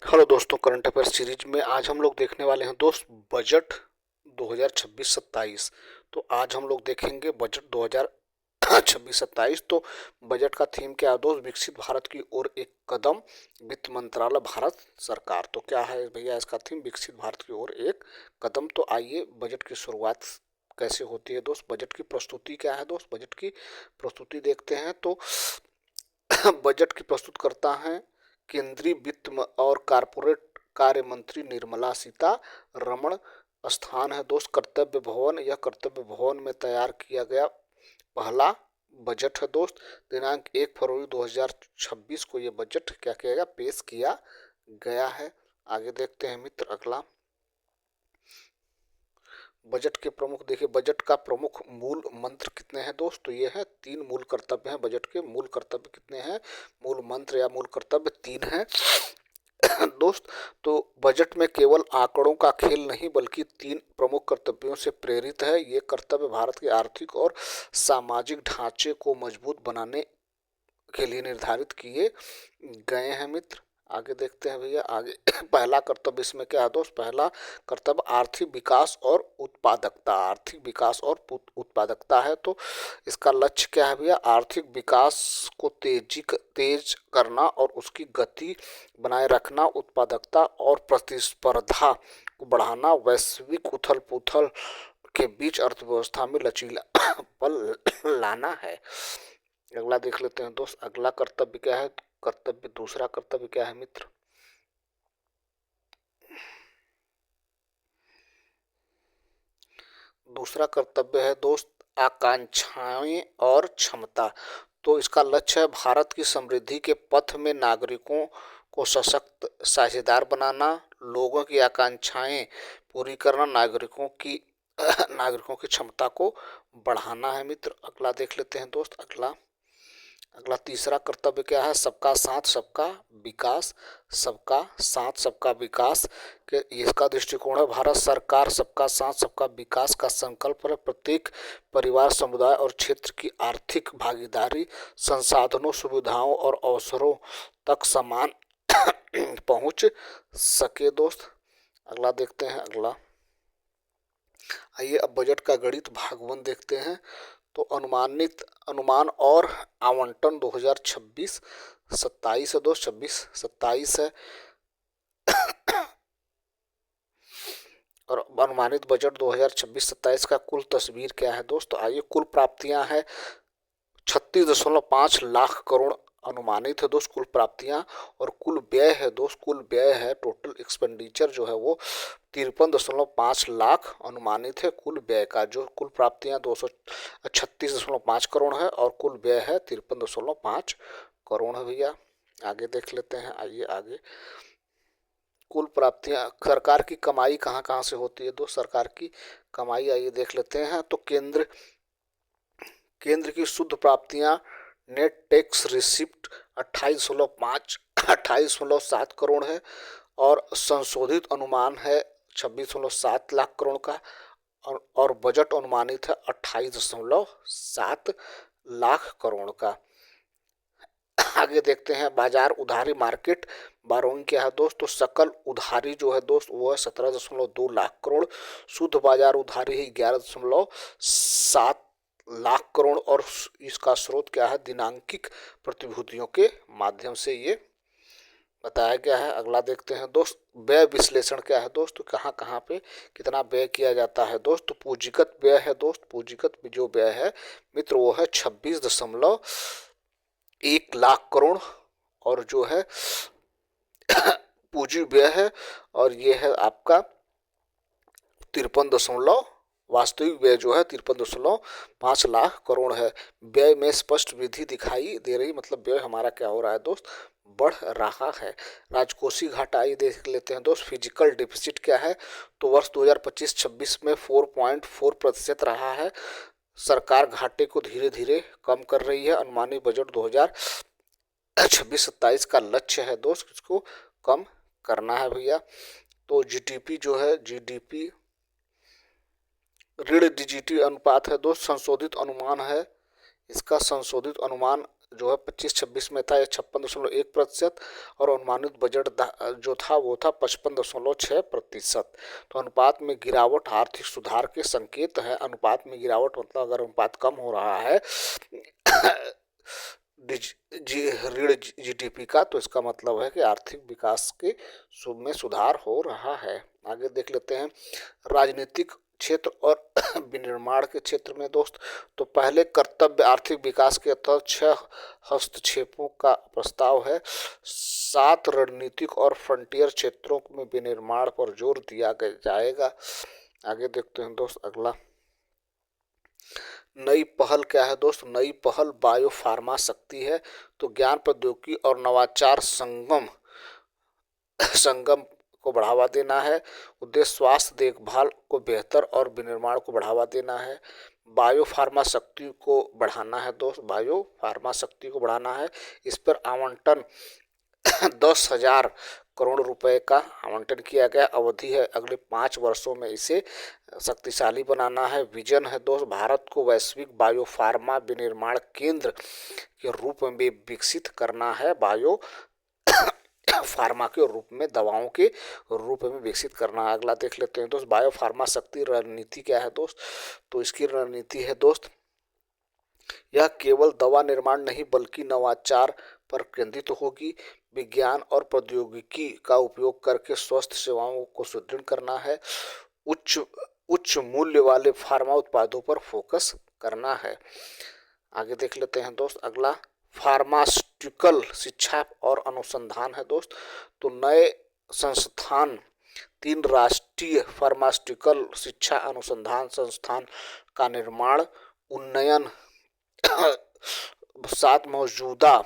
Hello दोस्तों, current affair series में आज हम लोग देखने वाले हैं दोस्त बजट 2026-27। तो आज हम लोग देखेंगे बजट 2026-27। तो बजट का थीम क्या है दोस्त? विकसित भारत की ओर एक कदम, वित्त मंत्रालय भारत सरकार। तो क्या है भैया इसका थीम? विकसित भारत की ओर एक कदम। तो आइए बजट की शुरुआत कैसे होती है दोस्त, बजट की प्रस्तुति क्या है दोस्त, बजट की प्रस्तुति देखते हैं। तो बजट की प्रस्तुत करता है केंद्रीय वित्त और कारपोरेट कार्य मंत्री निर्मला सीतारमण। स्थान है दोस्त कर्तव्य भवन। यह कर्तव्य भवन में तैयार किया गया पहला बजट है दोस्त। दिनांक 1 फरवरी 2026 को यह बजट क्या किया गया, पेश किया गया है। आगे देखते हैं मित्र अगला। बजट के प्रमुख देखिए, बजट का प्रमुख मूल मंत्र कितने हैं दोस्त? तो ये है 3 मूल कर्तव्य हैं बजट के। मूल कर्तव्य कितने हैं? मूल मंत्र या मूल कर्तव्य 3 हैं दोस्त। तो बजट में केवल आंकड़ों का खेल नहीं बल्कि 3 प्रमुख कर्तव्यों से प्रेरित है। ये कर्तव्य भारत के आर्थिक और सामाजिक ढांचे को मजबूत बनाने के लिए निर्धारित किए गए हैं मित्र। आगे देखते हैं भैया आगे। पहला कर्तव्य इसमें क्या है दोस्त? पहला कर्तव्य आर्थिक विकास और उत्पादकता। आर्थिक विकास और उत्पादकता है। तो इसका लक्ष्य क्या है भैया? आर्थिक विकास को तेज करना और उसकी गति बनाए रखना, उत्पादकता और प्रतिस्पर्धा को बढ़ाना, वैश्विक उथल पुथल के बीच अर्थव्यवस्था में लचीलापन लाना है। अगला देख लेते हैं दोस्त। अगला कर्तव्य क्या है? दूसरा कर्तव्य क्या है मित्र? दूसरा कर्तव्य है दोस्त आकांक्षाएं और क्षमता। तो इसका लक्ष्य है भारत की समृद्धि के पथ में नागरिकों को सशक्त साझेदार बनाना, लोगों की आकांक्षाएं पूरी करना, नागरिकों की क्षमता को बढ़ाना है मित्र। अगला देख लेते हैं दोस्त। अगला अगला तीसरा कर्तव्य क्या है? सबका साथ सबका विकास। सबका साथ सबका विकास के इसका दृष्टिकोण है। भारत सरकार सबका साथ सबका विकास का संकल्प है। प्रत्येक परिवार, समुदाय और क्षेत्र की आर्थिक भागीदारी, संसाधनों, सुविधाओं और अवसरों तक समान पहुंच सके दोस्त। अगला देखते हैं। अगला आइए अब बजट का गणित भाग 1 देखते हैं। तो अनुमान और आवंटन 2026-27 है दोस्त। 26-27 है। और अनुमानित बजट 2026-27 का कुल तस्वीर क्या है दोस्त? तो आइए, कुल प्राप्तियां हैं 36.5 लाख करोड़ अनुमानित है दोस्त, कुल प्राप्तियां। और कुल व्यय है दोस्त, कुल व्यय है, टोटल एक्सपेंडिचर जो है वो 53.5 लाख अनुमानित है। कुल व्यय का जो कुल प्राप्तियां 236.5 करोड़ है और कुल व्यय है 53.5 करोड़ है भैया। आगे देख लेते हैं। आइए आगे। कुल प्राप्तियां, सरकार की कमाई कहाँ कहाँ से होती है दोस्त? सरकार की कमाई आइए देख लेते हैं। तो केंद्र की शुद्ध प्राप्तियां नेट टैक्स रिसिप्ट 28.7 करोड़ है और संशोधित अनुमान है 26.7 लाख करोड़ का। और बजट अनुमानित है 28.7 लाख करोड़ का। आगे देखते हैं। बाजार उधारी मार्केट बारोइंग क्या है दोस्त? तो सकल उधारी जो है दोस्त वो है 17.2 लाख करोड़। शुद्ध बाजार उधारी है 11.7 लाख करोड़ और इसका स्रोत क्या है? दिनांकित प्रतिभूतियों के माध्यम से ये बताया गया है। अगला देखते हैं दोस्त। व्यय विश्लेषण क्या है दोस्त? तो कहाँ कहाँ पे कितना व्यय किया जाता है दोस्त? तो पूंजीगत व्यय है दोस्त। पूंजीगत जो व्यय है मित्र वो है 26.1 लाख करोड़। और जो है पूंजी व्यय है और ये है आपका 53 दशमलव, वास्तविक व्यय जो है 53.5 लाख करोड़ है। व्यय में स्पष्ट वृद्धि दिखाई दे रही, मतलब व्यय हमारा क्या हो रहा है दोस्त? बढ़ रहा है। राजकोषीय घाटा आइए देख लेते हैं दोस्त। फिजिकल डिफिसिट क्या है? तो वर्ष 2025-26 में 4.4% रहा है। सरकार घाटे को धीरे धीरे कम कर रही है। अनुमानित बजट 2026-27 का लक्ष्य है दोस्त इसको कम करना है भैया। तो जीडीपी जो है, जीडीपी ऋण जीडीपी अनुपात है दोस्त, संशोधित अनुमान है। इसका संशोधित अनुमान जो है 25-26 में था ये 56.1%, और अनुमानित बजट जो था वो था 55.6%। तो अनुपात में गिरावट आर्थिक सुधार के संकेत है। अनुपात में गिरावट मतलब अगर अनुपात कम हो रहा है ऋण जीडीपी का, तो इसका मतलब है कि आर्थिक विकास के में सुधार हो रहा है। आगे देख लेते हैं राजनीतिक क्षेत्र और विनिर्माण के क्षेत्र में दोस्त। तो पहले कर्तव्य आर्थिक विकास के तहत 6 हस्तक्षेपों का प्रस्ताव है। 7 रणनीतिक और फ्रंटियर क्षेत्रों में विनिर्माण पर जोर दिया जाएगा। आगे देखते हैं दोस्त अगला। नई पहल क्या है दोस्त? नई पहल बायो फार्मा शक्ति है। तो ज्ञान प्रौद्योगिकी और नवाचार संगम को बढ़ावा देना है। उद्देश्य स्वास्थ्य देखभाल को बेहतर और विनिर्माण को बढ़ावा देना है। बायो फार्मा शक्ति को बढ़ाना है दोस्त, बायो फार्मा शक्ति को बढ़ाना है। इस पर आवंटन 10,000 करोड़ रुपए का आवंटन किया गया। अवधि है अगले 5 वर्षों में इसे शक्तिशाली बनाना है। विजन है दोस्त, भारत को वैश्विक बायो फार्मा विनिर्माण केंद्र के रूप में विकसित करना है। बायो फार्मा के रूप में, दवाओं के रूप में विकसित करना है। अगला देख लेते हैं दोस्त, बायो फार्मा शक्ति रणनीति क्या है दोस्त? तो इसकी रणनीति है दोस्त, यह केवल दवा निर्माण नहीं बल्कि नवाचार पर केंद्रित होगी। विज्ञान और प्रौद्योगिकी का उपयोग करके स्वास्थ्य सेवाओं को सुदृढ़ करना है। उच्च मूल्य वाले फार्मा उत्पादों पर फोकस करना है। आगे देख लेते हैं दोस्त अगला, फार्मास्यूटिकल शिक्षा और अनुसंधान है दोस्त। तो नए संस्थान 3 राष्ट्रीय फार्मास्यूटिकल शिक्षा अनुसंधान संस्थान का निर्माण, उन्नयन 7 मौजूदा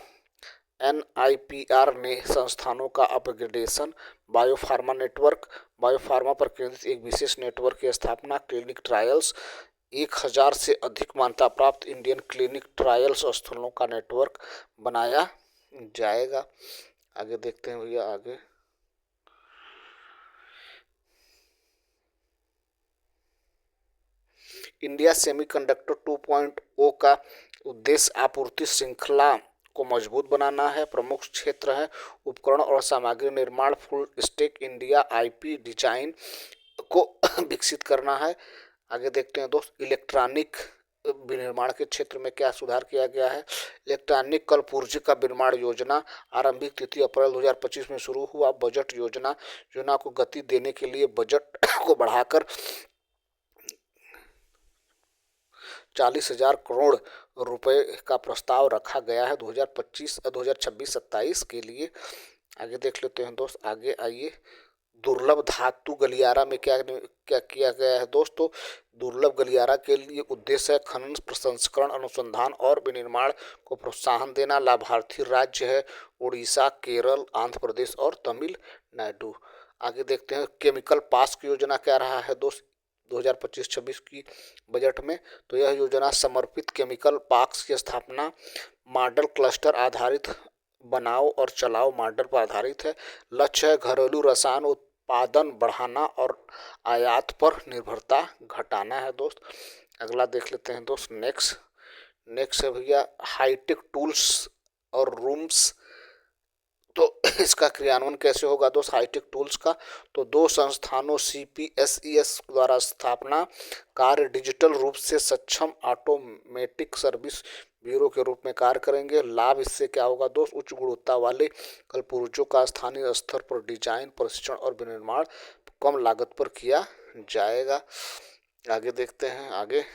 NIPR ने संस्थानों का अपग्रेडेशन, बायोफार्मा नेटवर्क, बायोफार्मा पर केंद्रित एक विशेष नेटवर्क की स्थापना, क्लिनिक ट्रायल्स, 1000 से अधिक मान्यता प्राप्त इंडियन क्लिनिक ट्रायल्स स्थलों का नेटवर्क बनाया जाएगा। आगे देखते हैं भैया आगे। इंडिया सेमीकंडक्टर 2.0 का उद्देश्य आपूर्ति श्रृंखला को मजबूत बनाना है। प्रमुख क्षेत्र है उपकरण और सामग्री निर्माण, full stack India IP design को विकसित करना है। आगे देखते हैं दोस्त, इलेक्ट्रॉनिक विनिर्माण के क्षेत्र में क्या सुधार किया गया है। इलेक्ट्रॉनिक कल पूर्जे का निर्माण योजना, आरंभिक तिथि अप्रैल 2025 में शुरू हुआ। बजट योजना को गति देने के लिए बजट को बढ़ाकर 40,000 करोड़ रुपए का प्रस्ताव रखा गया है 2026-27 के लिए। आगे देख लेते हैं दोस्त, आगे आइए। दुर्लभ धातु गलियारा में क्या किया गया है दोस्तों? दुर्लभ गलियारा के लिए उद्देश्य है खनन प्रसंस्करण अनुसंधान और विनिर्माण को प्रोत्साहन देना। लाभार्थी राज्य है उड़ीसा, केरल, आंध्र प्रदेश और तमिलनाडु। आगे देखते हैं केमिकल पार्क योजना क्या रहा है दोस्त 2025-26 की बजट में। तो यह योजना समर्पित केमिकल पार्क्स की स्थापना, मॉडल क्लस्टर आधारित बनाओ और चलाओ मॉडल पर आधारित है। लक्ष्य है घरेलू रसायन उत्पादन बढ़ाना और आयात पर निर्भरता घटाना है दोस्त। अगला देख लेते हैं दोस्त, नेक्स्ट है भैया हाईटेक टूल्स और रूम्स। तो इसका क्रियान्वयन कैसे होगा दोस्त हाईटेक टूल्स का? तो 2 संस्थानों CPSES द्वारा स्थापना, कार्य डिजिटल रूप से सक्षम ऑटोमेटिक सर्विस ब्यूरो के रूप में कार्य करेंगे। लाभ इससे क्या होगा दोस्त? उच्च गुणवत्ता वाले कलपुर्जों का स्थानीय स्तर पर डिजाइन, प्रशिक्षण और विनिर्माण कम लागत पर किया जाएगा। आगे देखते हैं आगे,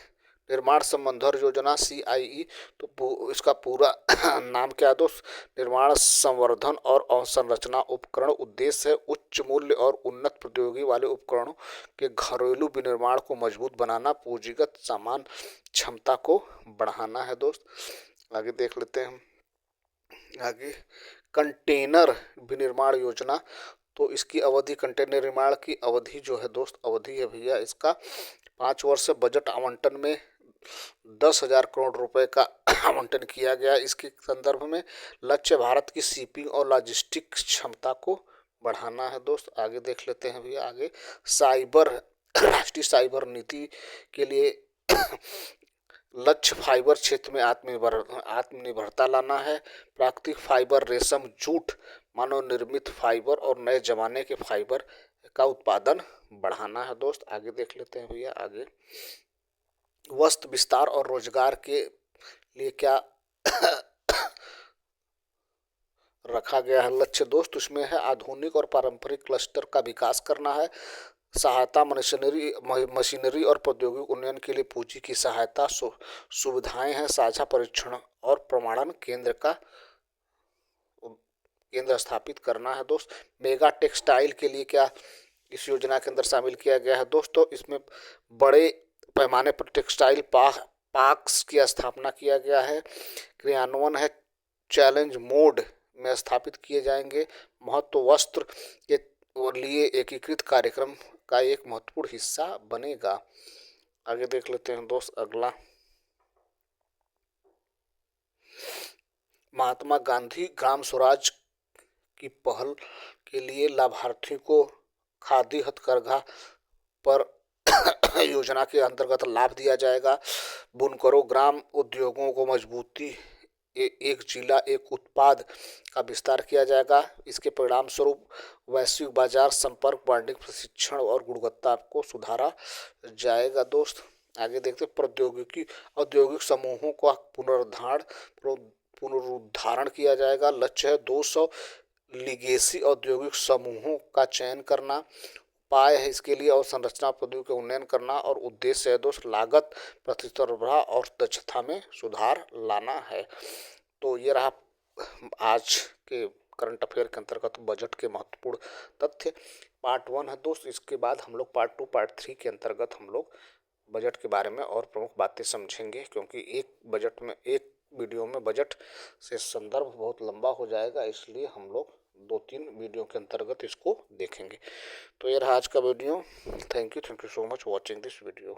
निर्माण संवर्धन योजना CIE। तो इसका पूरा नाम क्या है दोस्त? निर्माण संवर्धन और अवसंरचना उपकरण। उद्देश्य है उच्च मूल्य और उन्नत प्रौद्योगिकी वाले उपकरणों के घरेलू विनिर्माण को मजबूत बनाना, पूंजीगत सामान क्षमता को बढ़ाना है दोस्त। आगे देख लेते हैं आगे, कंटेनर विनिर्माण योजना। तो इसकी अवधि, कंटेनर निर्माण की अवधि जो है दोस्त, अवधि है भैया इसका 5 वर्ष। बजट आवंटन में 10,000 करोड़ रुपए का आवंटन किया गया। इसके संदर्भ में लक्ष्य भारत की शिपिंग और लॉजिस्टिक्स क्षमता को बढ़ाना है दोस्त। आगे देख लेते हैं भैया आगे, साइबर राष्ट्रीय साइबर नीति के लिए लक्ष्य फाइबर क्षेत्र में आत्मनिर्भरता लाना है। प्राकृतिक फाइबर, रेशम, जूट, मानव निर्मित फाइबर और नए जमाने के फाइबर का उत्पादन बढ़ाना है। दोस्त आगे देख लेते हैं भैया। आगे वस्त्र विस्तार और रोजगार के लिए क्या रखा गया है लक्ष्य दोस्त, उसमें है आधुनिक और पारंपरिक क्लस्टर का विकास करना है। सहायता, मशीनरी और प्रौद्योगिक उन्नयन के लिए पूंजी की सहायता, सुविधाएं हैं। साझा परीक्षण और प्रमाणन केंद्र स्थापित करना है। दोस्त मेगा टेक्सटाइल के लिए क्या इस योजना के अंदर शामिल किया गया है दोस्तों, इसमें बड़े पैमाने पर टेक्सटाइल पार्क्स की स्थापना किया गया है। क्रियान्वयन है चैलेंज मोड में स्थापित किए जाएंगे। महत्व वस्त्र के लिए एकीकृत कार्यक्रम का एक महत्वपूर्ण हिस्सा बनेगा। आगे देख लेते हैं दोस्त अगला। महात्मा गांधी ग्राम स्वराज की पहल के लिए लाभार्थियों को खादी हथकरघा पर योजना के अंतर्गत लाभ दिया जाएगा। बुनकरों ग्राम उद्योगों को मजबूती, एक जिला एक उत्पाद का विस्तार किया जाएगा। इसके परिणाम स्वरूप वैश्विक बाजार संपर्क, ब्रांडिंग, प्रशिक्षण और गुणवत्ता को सुधारा जाएगा। दोस्त आगे देखते हैं प्रौद्योगिकी, औद्योगिक समूहों का पुनरुद्धारण किया जाएगा। लक्ष्य है 200 लिगेसी औद्योगिक समूहों का चयन करना। उपाय है इसके लिए और संरचना प्रौद्योगिकी का उन्नयन करना और उद्देश्य है दोस्त लागत, प्रतिस्पर्धा और दक्षता में सुधार लाना है। तो ये रहा आज के करंट अफेयर के अंतर्गत बजट के महत्वपूर्ण तथ्य। पार्ट 1 है दोस्त, इसके बाद हम लोग पार्ट 2 पार्ट 3 के अंतर्गत हम लोग बजट के बारे में और प्रमुख बातें समझेंगे, क्योंकि एक वीडियो में बजट से संदर्भ बहुत लंबा हो जाएगा, इसलिए हम लोग 2-3 वीडियो के अंतर्गत इसको देखेंगे। तो ये रहा आज का video. Thank you so much watching this video.